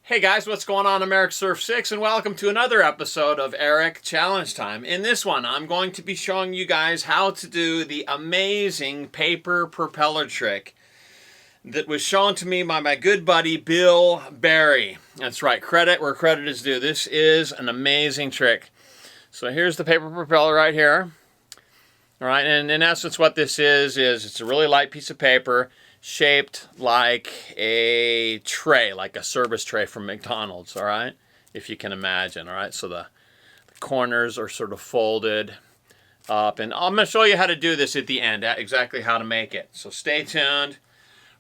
Hey guys, what's going on? I'm Eric Surf 6 and welcome to another episode of Eric Challenge Time. In this one, I'm going to be showing you guys how to do the amazing paper propeller trick that was shown to me by my good buddy Bill Barry. That's right, credit where credit is due. This is an amazing trick. So here's the paper propeller right here. All right, and in essence what this is it's a really light piece of paper shaped like a tray, like a service tray from McDonald's, all right? If you can imagine, all right? So the corners are sort of folded up, and I'm gonna show you how to do this at the end, exactly how to make it. So stay tuned.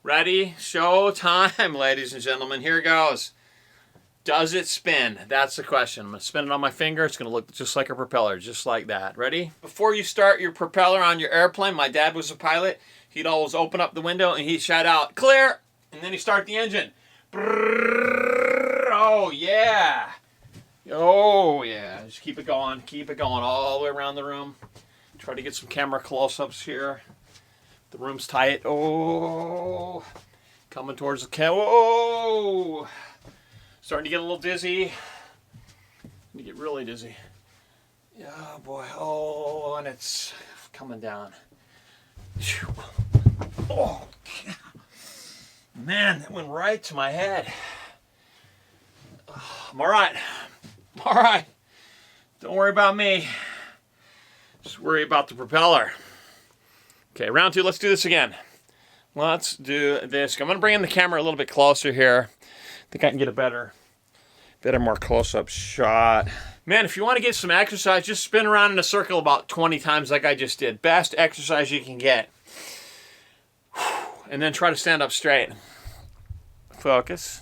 Ready? Show time, ladies and gentlemen. Here goes. Does it spin? That's the question. I'm gonna spin it on my finger. It's gonna look just like a propeller, just like that. Ready? Before you start your propeller on your airplane, my dad was a pilot. He'd always open up the window and he'd shout out, "Clear!" And then he'd start the engine. Oh yeah. Oh yeah. Just keep it going all the way around the room. Try to get some camera close-ups here. The room's tight. Oh. Coming towards the camera. Oh. Starting to get a little dizzy. You get really dizzy. Yeah, boy. Oh, and it's coming down. Oh, man, that went right to my head. I'm all right. I'm all right. Don't worry about me. Just worry about the propeller. Okay, round two. Let's do this again. Let's do this. I'm going to bring in the camera a little bit closer here. I think I can get a better more close-up shot. Man, if you want to get some exercise, just spin around in a circle about 20 times like I just did. Best exercise you can get. And then try to stand up straight. Focus.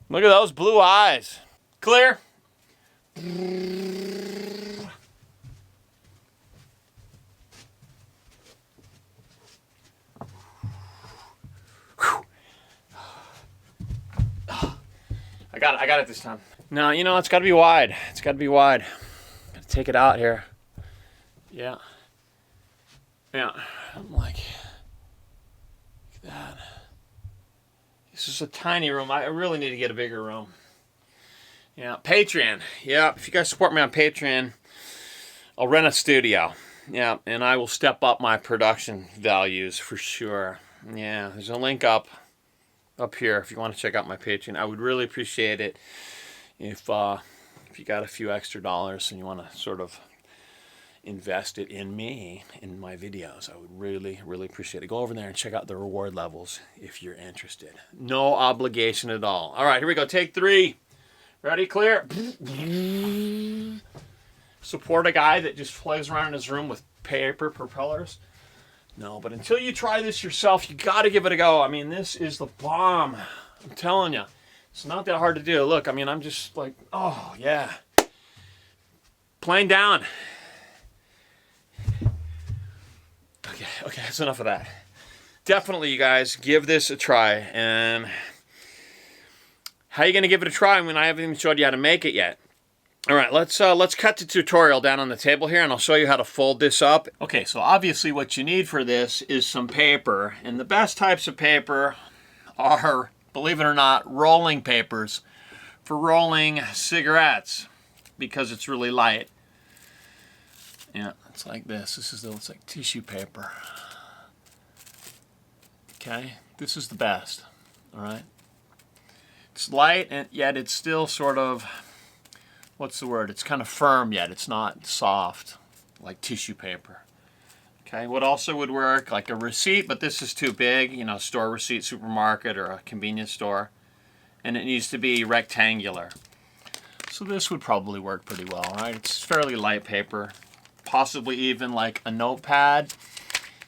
Look at those blue eyes. Clear. I got it this time. No, you know, it's got to be wide. It's got to be wide. Gotta take it out here. Yeah. Yeah. I'm like that. This is a tiny room. I really need to get a bigger room. Yeah. Patreon. Yeah. If you guys support me on Patreon, I'll rent a studio. Yeah. And I will step up my production values for sure. Yeah. There's a link up here if you want to check out my Patreon. I would really appreciate it if you got a few extra dollars and you want to sort of invest it in me, in my videos. I would really, really appreciate it. Go over there and check out the reward levels if you're interested. No obligation at all. All right, here we go. Take three. Ready? Clear. Support a guy that just plays around in his room with paper propellers? No, but until you try this yourself, you got to give it a go. I mean, this is the bomb. I'm telling you. It's not that hard to do. Look, I mean, I'm just like, oh, yeah. Plane down. Okay, that's enough of that. Definitely, you guys, give this a try. And how are you going to give it a try when I haven't even showed you how to make it yet? All right, let's cut the tutorial down on the table here, and I'll show you how to fold this up. Okay, so obviously what you need for this is some paper. And the best types of paper are, believe it or not, rolling papers for rolling cigarettes because it's really light. Yeah, it's like this. It's like tissue paper. Okay, this is the best, all right? It's light, and yet it's still sort of, what's the word? It's kind of firm, yet it's not soft, like tissue paper. Okay, what also would work, like a receipt, but this is too big, you know, store receipt, supermarket, or a convenience store. And it needs to be rectangular. So this would probably work pretty well, right? It's fairly light paper. Possibly even like a notepad.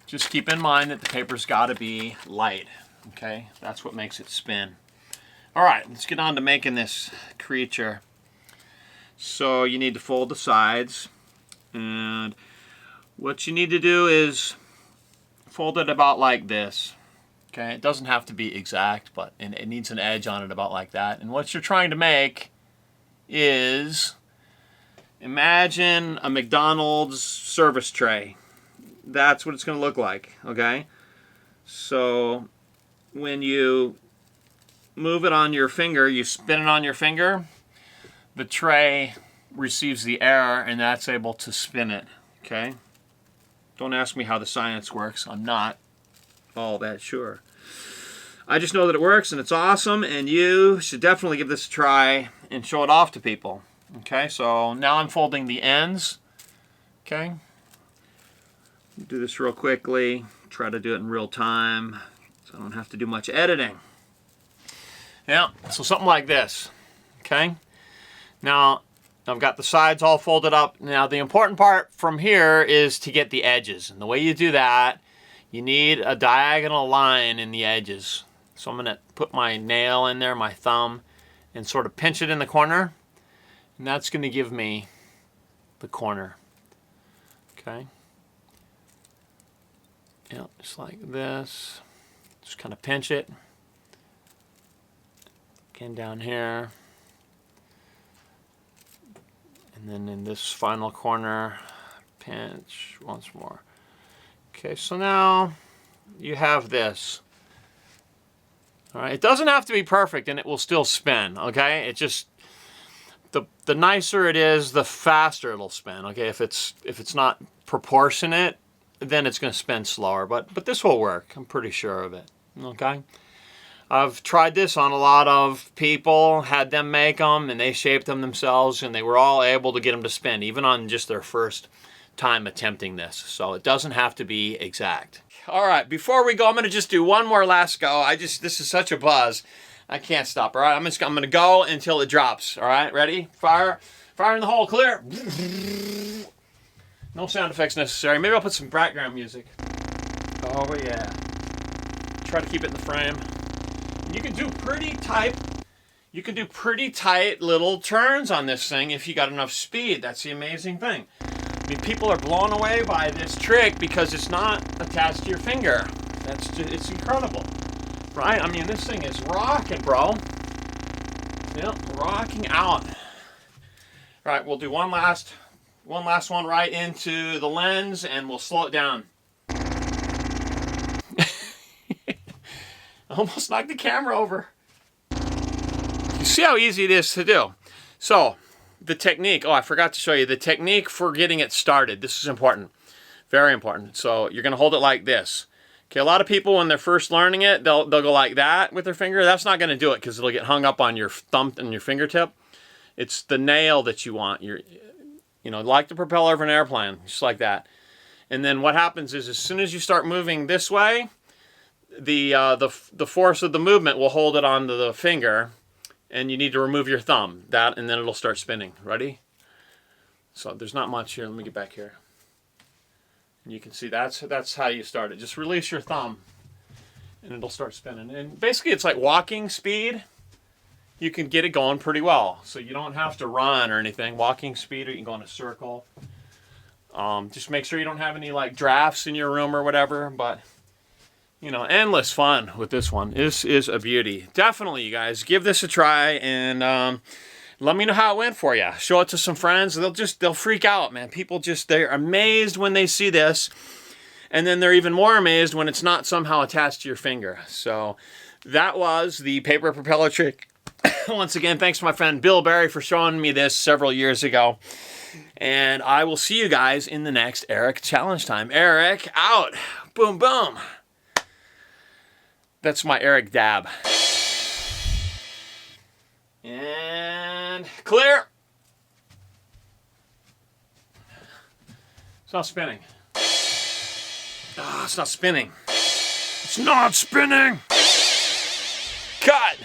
Just keep in mind that the paper's got to be light, okay? That's what makes it spin. All right, let's get on to making this creature. So you need to fold the sides, and what you need to do is fold it about like this. Okay, it doesn't have to be exact, but it needs an edge on it about like that. And what you're trying to make is, imagine a McDonald's service tray. That's what it's going to look like, okay? So when you move it on your finger, you spin it on your finger, the tray receives the air and that's able to spin it, okay? Don't ask me how the science works. I'm not all that sure. I just know that it works and it's awesome, and you should definitely give this a try and show it off to people. Okay, so now I'm folding the ends. Okay, do this real quickly. Try to do it in real time so I don't have to do much editing. Yeah, so something like this. Okay, now I've got the sides all folded up. Now the important part from here is to get the edges, and the way you do that, you need a diagonal line in the edges. So I'm going to put my nail in there, my thumb, and sort of pinch it in the corner. And that's going to give me the corner. Okay. Yeah, just like this. Just kind of pinch it. Again down here. And then in this final corner, pinch once more. Okay, so now you have this. All right, it doesn't have to be perfect and it will still spin, okay? It just, the nicer it is, the faster it'll spin, okay? If it's not proportionate, then it's going to spin slower, but this will work. I'm pretty sure of it, okay? I've tried this on a lot of people, had them make them, and they shaped them themselves, and they were all able to get them to spin, even on just their first time attempting this. So it doesn't have to be exact. All right, before we go, I'm going to just do one more last go. This is such a buzz. I can't stop, all right? I'm going to go until it drops, all right? Ready? Fire. Fire in the hole, clear. No sound effects necessary. Maybe I'll put some background music. Oh, yeah. Try to keep it in the frame. You can do pretty tight little turns on this thing if you got enough speed. That's the amazing thing. I mean, people are blown away by this trick because it's not attached to your finger. It's incredible, right? I mean, this thing is rocking, bro. Yep, rocking out. All right, we'll do one last one right into the lens, and we'll slow it down. Almost knocked the camera over. You see how easy it is to do. So, the technique. Oh, I forgot to show you the technique for getting it started. This is important. Very important. So, you're going to hold it like this. Okay, a lot of people, when they're first learning it, they'll go like that with their finger. That's not going to do it because it'll get hung up on your thumb and your fingertip. It's the nail that you want. You know, like the propeller of an airplane, just like that. And then what happens is, as soon as you start moving this way, the force of the movement will hold it onto the finger, and you need to remove your thumb. And then it'll start spinning. Ready? So there's not much here. Let me get back here. And you can see that's how you start it. Just release your thumb, and it'll start spinning. And basically, it's like walking speed. You can get it going pretty well. So you don't have to run or anything. Walking speed, or you can go in a circle. Just make sure you don't have any like drafts in your room or whatever. But you know, endless fun with this one. This is a beauty. Definitely, you guys, give this a try, and let me know how it went for you. Show it to some friends. They'll freak out, man. People they're amazed when they see this, and then they're even more amazed when it's not somehow attached to your finger. So that was the paper propeller trick. Once again, thanks to my friend Bill Berry for showing me this several years ago. And I will see you guys in the next Eric Challenge Time. Eric, out. Boom, boom. That's my Eric dab. And clear. It's not spinning. Ah, it's not spinning. It's not spinning. Cut.